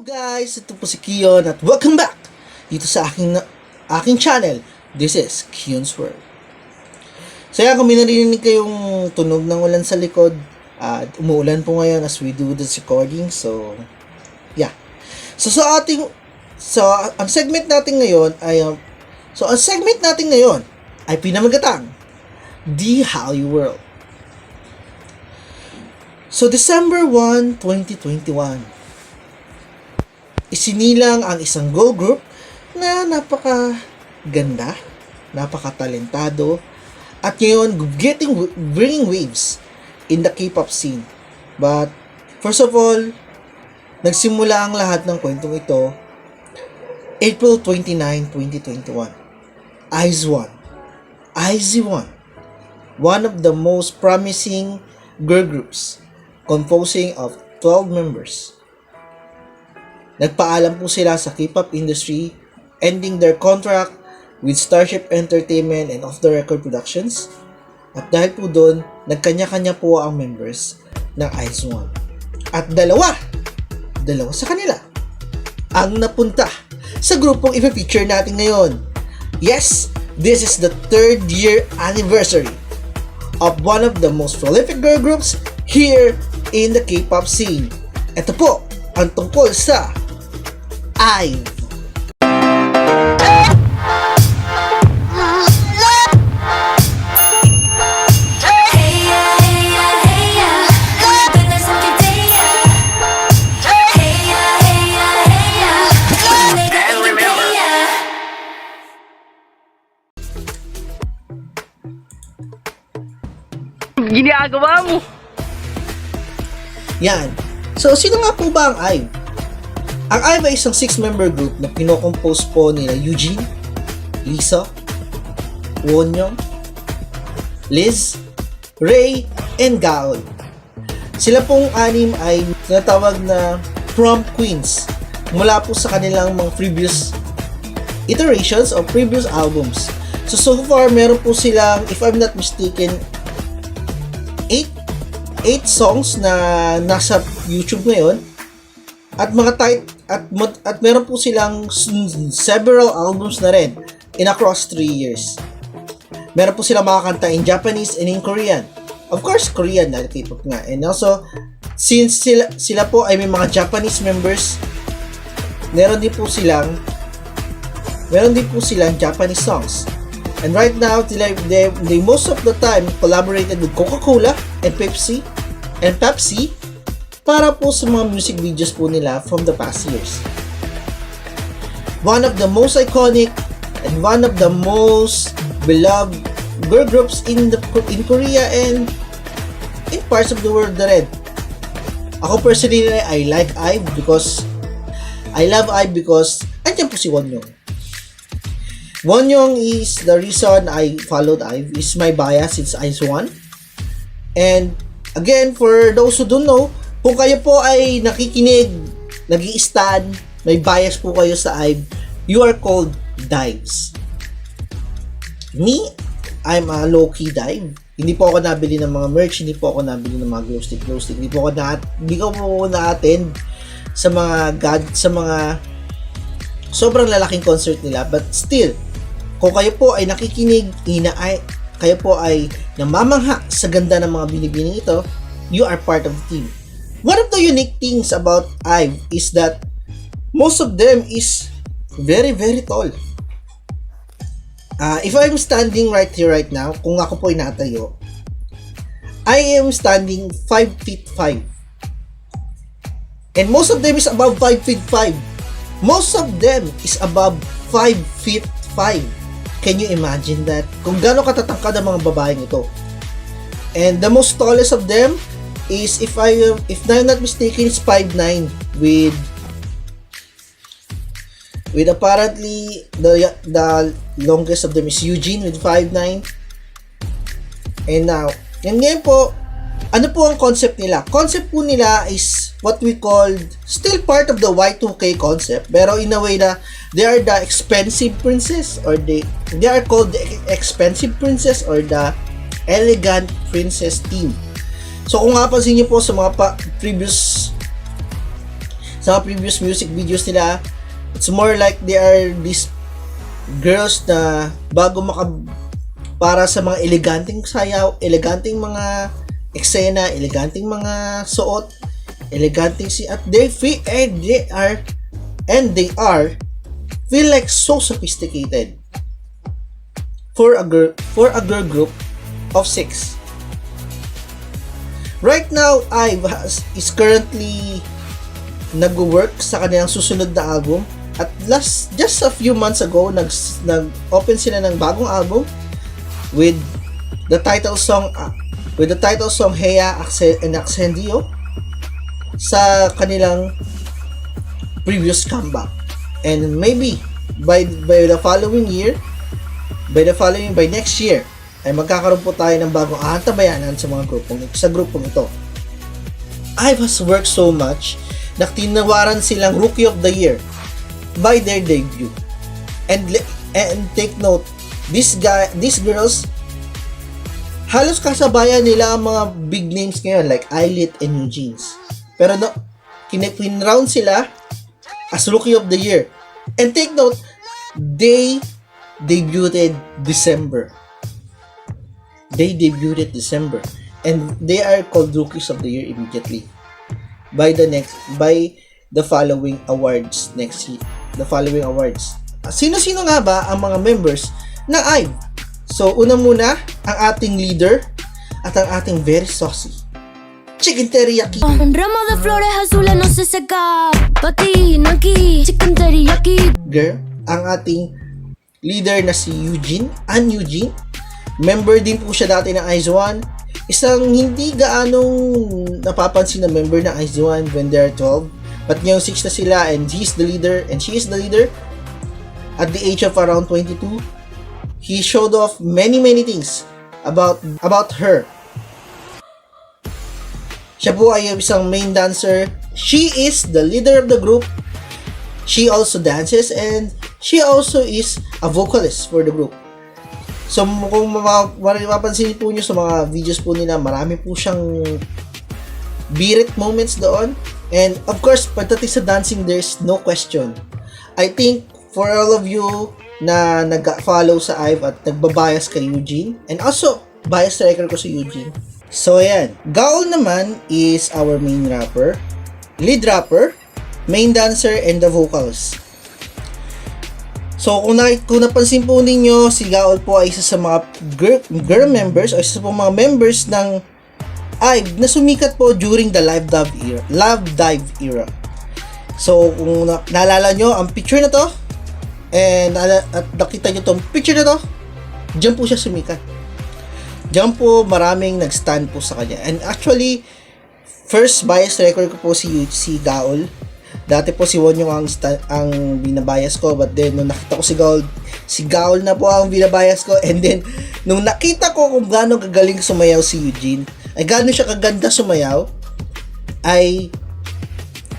Guys, ito po si Kion at welcome back dito sa aking channel. This is Kion's World. So yan, kung may narinig kayong tunog ng ulan sa likod, at umuulan po ngayon as we do this recording. So, yeah. So ang segment natin ngayon ay pinamagatang The Hallyu World. So December 1, 2021. Isinilang ang isang girl group na napakaganda, napakatalentado, at ngayon bringing waves in the K-pop scene. But first of all, nagsimula ang lahat ng kwentong ito April 29, 2021. IZ*ONE, one of the most promising girl groups composing of 12 members. Nagpaalam po sila sa K-pop industry, ending their contract with Starship Entertainment and Off the Record Productions. At dahil po doon, nagkanya-kanya po ang members ng IZ*ONE. At dalawa sa kanila ang napunta sa grupong i-feature natin ngayon. Yes, this is the 3rd year anniversary of one of the most prolific girl groups here in the K-pop scene. Ito po ang tungkol sa IVE. Ginagawa mo? Yan. So, sino nga po ba ang IVE? Ang IVE ay isang 6-member group na pinocompose po nila Eugene, Lisa, Wonyoung, Liz, Ray, and Gaon. Sila pong anim ay tinatawag na prom queens mula po sa kanilang mga previous iterations o previous albums. So far, meron po silang, if I'm not mistaken, 8 songs na nasa YouTube ngayon at meron po silang several albums na rin in across 3 years. Meron po silang mga kanta in Japanese and in Korean. Of course, Korean dahil K-pop nga. And also, since sila po ay may mga Japanese members, meron din po silang Japanese songs. And right now, they most of the time collaborated with Coca-Cola and Pepsi para po sa mga music videos po nila from the past years. One of the most iconic and one of the most beloved girl groups in Korea and in parts of the world na rin. Ako personally, I love IVE because andyan po si Wonyoung. Wonyoung is the reason I followed IVE, is my bias since IZ*ONE. And again, for those who don't know, kung kayo po ay nakikinig, nag-i-stan, may bias po kayo sa IVE, you are called dives. Me, I'm a low-key dive. Hindi po ako nabili ng mga merch, hindi po ako nabili ng mga glow stick, hindi ko po na-attend sa mga sobrang lalaking concert nila, but still, kung kayo po ay nakikinig, kayo po ay namamangha sa ganda ng mga binibining ito, you are part of the team. One of the unique things about IVE is that most of them is very, very tall. If I'm standing right here right now, kung ako po ay natayo, I am standing 5'5". And most of them is above 5'5". Most of them is above 5'5". Can you imagine that? Kung gaano katatangkad ang mga babaeng ito. And the most tallest of them is, if I'm not mistaken, is 5'9", with apparently the longest of them is Eugene with 5'9". And now, yan ngayon po, ano po ang concept nila? Concept po nila is what we call, still part of the Y2K concept, pero in a way na they are the expensive princess, or they are called the expensive princess or the elegant princess team. So kung napansin niyo po sa mga previous sa mga previous music videos nila, it's more like they are these girls na para sa mga eleganteng sayaw, eleganteng mga eksena, eleganteng mga suot, eleganteng at they feel like so sophisticated for a girl group of 6. Right now, IVE is currently nag-work sa kanilang susunod na album. At just a few months ago, nag-open sila ng bagong album with the title song Heya and Accendio sa kanilang previous comeback. And maybe by next year ay magkakaroon po tayo ng bagong ahantabayanan sa grupong ito. IVE has worked so much na tinawaran silang Rookie of the Year by their debut. And take note, these girls, halos kasabayan nila ang mga big names ngayon like Eilith and Eugene. Pero kinrown sila as Rookie of the Year. And take note, they debuted December. And they are called Rookies of the Year immediately by the following awards next year. Sino-sino nga ba ang mga members ng IVE? So, una muna, ang ating leader at ang ating very saucy Chicken Teriyaki. Un ramo de flores azules no se seca. Patin aquí, chicken teriyaki. Girl, ang ating leader na si An Eugene. Member din po siya dati ng IZ*ONE. Isang hindi gaanong napapansin na member ng IZ*ONE when they are 12. But ngayong 6 na sila and he's the leader and she is the leader. At the age of around 22, he showed off many things about her. Siya po ay isang main dancer. She is the leader of the group. She also dances and she also is a vocalist for the group. So kung mapapansin po nyo sa mga videos po nila, marami po siyang birit moments doon. And of course, pagdating sa dancing, there's no question. I think for all of you na nag-follow sa IVE at nagbabias kay Eugene, and also bias striker ko si Eugene. So ayan, Gaul naman is our main rapper, lead rapper, main dancer, and the vocals. So kung napansin po ninyo, si Gaul po ay isa sa mga girl members o isa sa mga members ng IVE na sumikat po during the Love Dive era. So kung naalala nyo ang picture na to and at nakita nyo tong picture na to, diyan po siya sumikat. Diyan po maraming nag-stand po sa kanya. And actually, first bias record ko po si Gaul. Dati po si Wonyong ang binabias ko, but then nung nakita ko si Gaul na po ang binabias ko, and then nung nakita ko kung gaano kagaling sumayaw si Eugene, ay gaano siya kaganda sumayaw, ay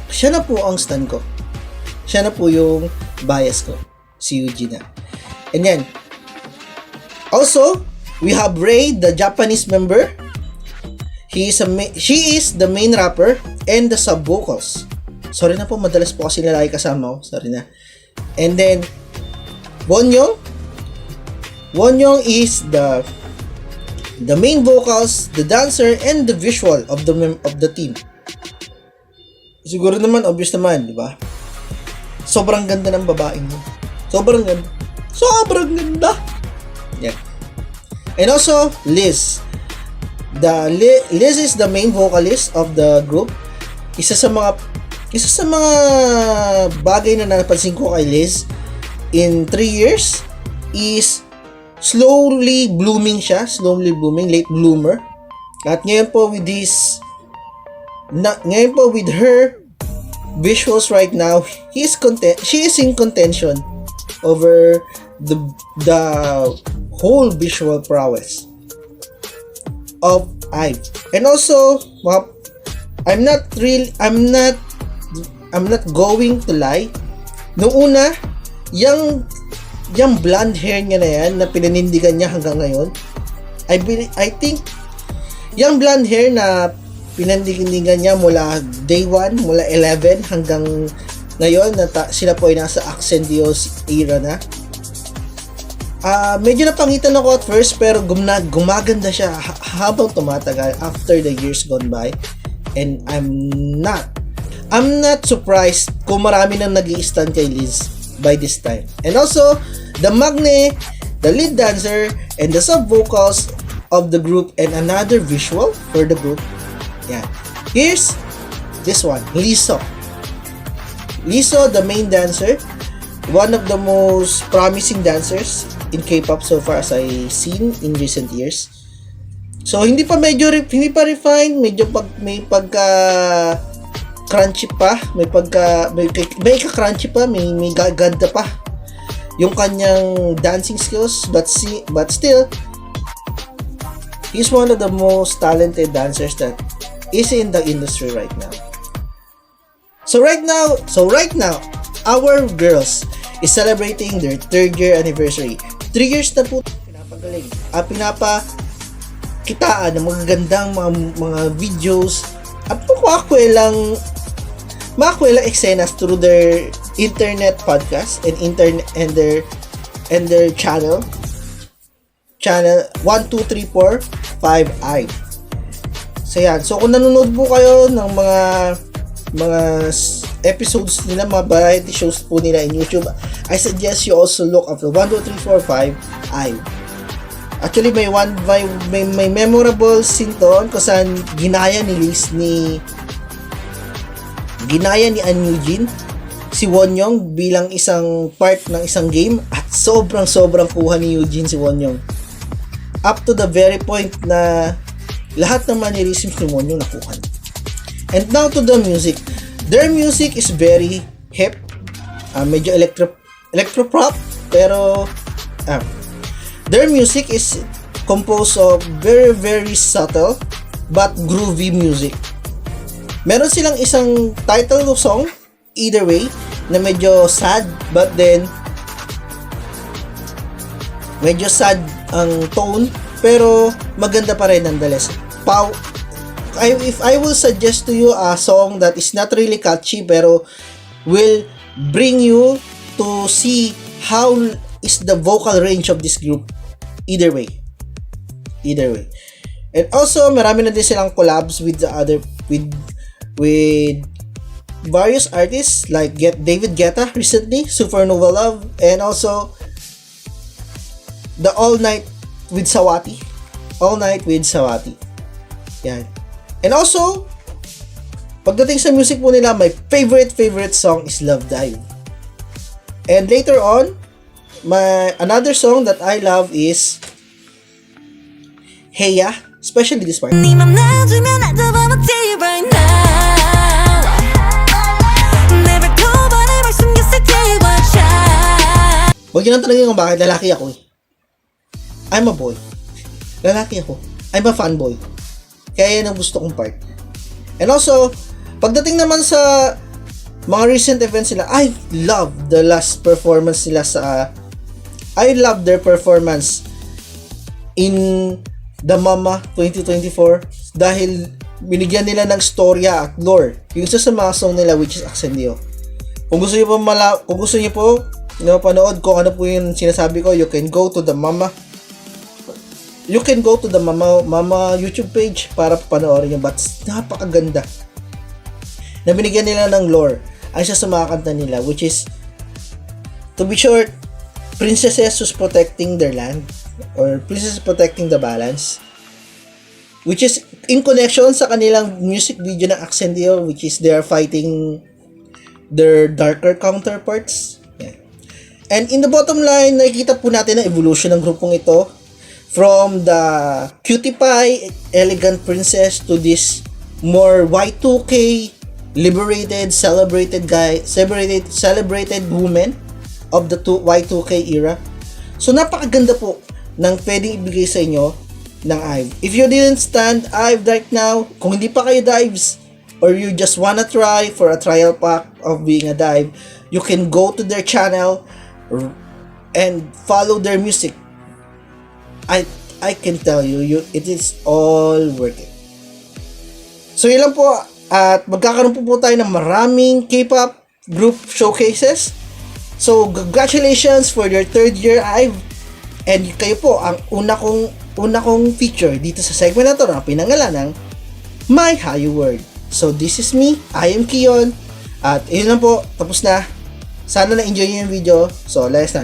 siya na po ang stan ko. Siya na po yung bias ko, si Eugene na. And yan. Also, we have Ray, the Japanese member. She is the main rapper and the sub vocals. Sorry na po, madalas po kasi lalaki kasama ko. Sorry na. And then, Wonyong is the main vocals, the dancer, and the visual of the team. Siguro naman, obvious naman, di ba? Sobrang ganda ng babaeng mo. Sobrang ganda. Yeah. And also, Liz. Liz is the main vocalist of the group. Isa sa mga bagay na napansin ko kay Liz in 3 years is slowly blooming, late bloomer. At ngayon po with her visuals right now, she is in contention over the whole visual prowess of IVE. And also, I'm not going to lie. Noong una, yung blonde hair niya na yan, na pinanindigan niya hanggang ngayon, I think, yung blonde hair na pinandigan niya mula day 1, mula 11 hanggang ngayon na sila po ay nasa Axendio's era na. Medyo napangitan ako at first pero gumaganda siya habang tumatagal after the years gone by, and I'm not surprised kung marami nang nag-i-stan kay Liz by this time. And also, the Magne, the lead dancer, and the sub-vocals of the group, and another visual for the group. Yan. Here's this one, Liso. Liso, the main dancer, one of the most promising dancers in K-pop so far as I seen in recent years. So hindi pa refined, medyo may pagka crunchy pa, may ka-crunchy pa, may gaganda pa yung kanyang dancing skills, but still he's one of the most talented dancers that is in the industry right now. So right now, our girls is celebrating their 3rd year anniversary. 3 years na po pinapagaling. Pinapakitaan ng magagandang mga videos at makakwelang eksenas through their internet podcast and their channel 1, 2, 3, 4, 5i. So yan. So kung nanonood po kayo ng mga episodes nila, mga variety shows po nila in YouTube, I suggest you also look up the 1, 2, 3, 4, 5i. Actually, may memorable scene doon kung saan ginaya ni An Eugene si Wonyoung bilang isang part ng isang game, at sobrang kuha ni Eugene si Wonyoung. Up to the very point na lahat ng mannerisms ni Wonyoung nakuha. And now to the music. Their music is very hip, medyo electro-pop, pero their music is composed of very subtle but groovy music. Meron silang isang title song, Either Way, na medyo sad, but then medyo sad ang tone, pero maganda pa rin nonetheless. If I will suggest to you a song that is not really catchy pero will bring you to see how is the vocal range of this group, Either Way. And also marami na din silang collabs with various artists like David Guetta recently, Supernova Love, and also the All Night with Sawati. Yan. And also, pagdating sa music po nila, my favorite song is Love Dive. And later on, another song that I love is Hey Ya, especially this part. Huwag yun ang tanongin kung bakit lalaki ako eh. I'm a boy. Lalaki ako. I'm a fanboy. Kaya yan ang gusto kong part. And also, pagdating naman sa mga recent events nila, I love the last performance nila I love their performance in The Mama 2024 dahil binigyan nila ng storya at lore yung isa sa mga song nila, which is Axendio. Kung gusto niyo po panood kung ano po yung sinasabi ko, you can go to the Mama YouTube page para panoorin nyo. But napakaganda na binigyan nila ng lore ay isa sa mga kanta nila, which is, to be short, princesses who's protecting their land, or princesses protecting the balance, which is in connection sa kanilang music video ng Axendio, which is they are fighting their darker counterparts. Yeah. And in the bottom line, nakikita po natin ang evolution ng grupong ito from the cutie pie, elegant princess to this more Y2K, liberated, celebrated woman of the Y2K era. So napakaganda po ng pwedeng ibigay sa inyo ng IVE. If you didn't stand IVE right now, kung hindi pa kayo dives, or you just wanna try for a trial pack of being a dive, you can go to their channel and follow their music. I can tell you, it is all worth it. So yun lang po, at magkakaroon po tayo ng maraming K-pop group showcases. So congratulations for your third year IVE, and kayo po ang una kong feature dito sa segment na to na pinangalan ng My Hallyu World. So this is me, I am Kion, at yun lang po, tapos na. Sana na-enjoy nyo yung video. So, layas na.